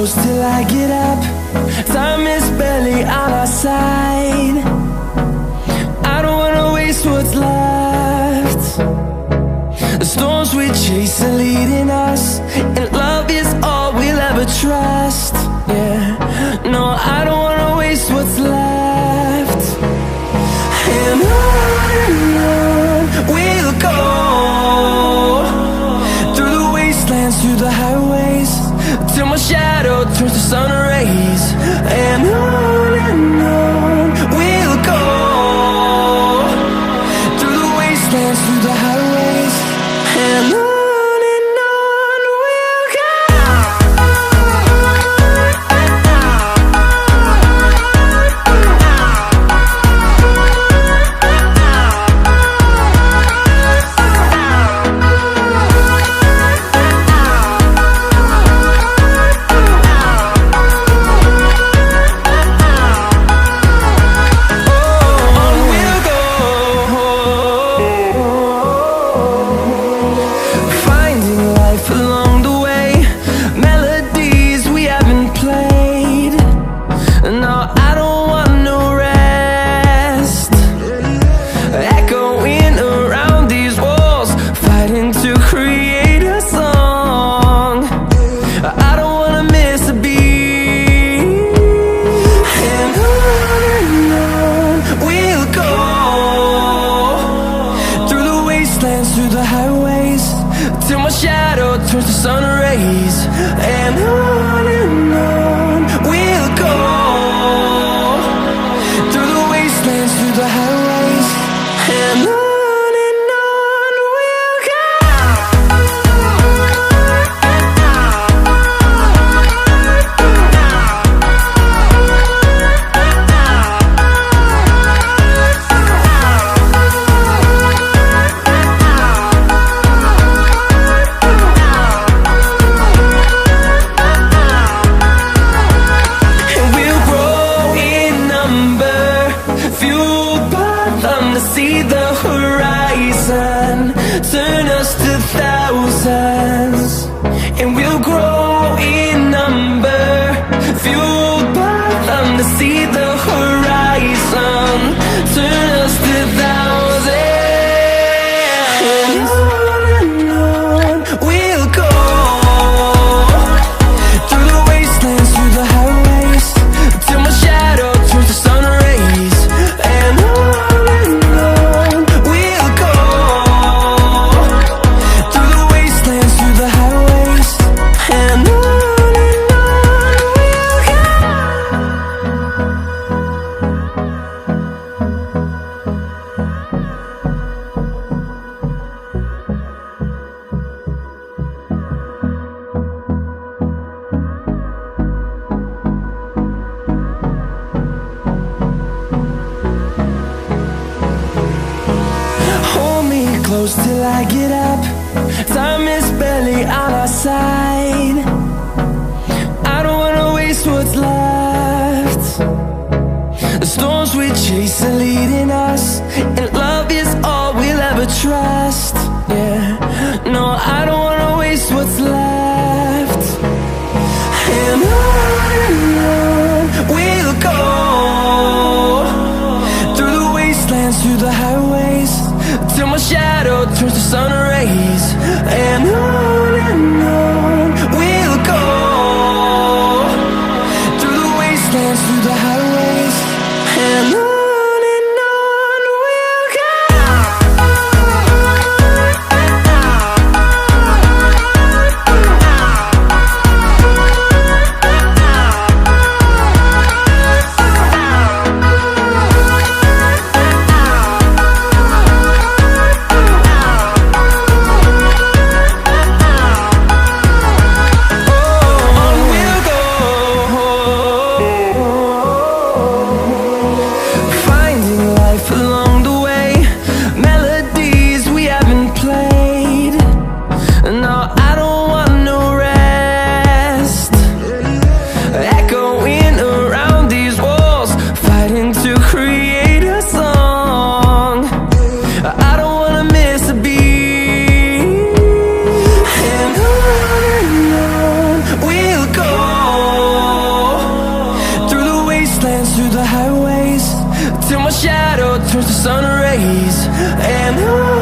close till I get up. Time is barely on our side. I don't wanna waste what's left. The storms we chase are leading us, and love is all we'll ever trust. Yeah, no, I don't wanna waste what's left. And on we'll go, through the wastelands, through the highways, till my shadow turns to sun rays. And on we'll go, through the wastelands, through the highways, and on we'll go. Through the highways, till my shadow turns to sun rays. And on we'll go, through the wastelands, through the highways, and on we'll go. See the horizon turn us to thousands, and we'll grow in number, fueled by them. To see the horizon turn us to thousands, and on we'll go, through the wastelands, through the highways, till my shadow turns to sun rays. And close till I get up. Time is barely on our side. I don't wanna waste what's left. The storms we chase are leading us, and love is all we'll ever trust. Yeah, no, I don't wanna waste what's left. And on we'll go, through the wastelands, through the highways, till my shadow turns to sun rays. And on we'll go, through the wastelands, through the highways, and on we'll go. On we'll go. till my shadow turns to sun rays. And on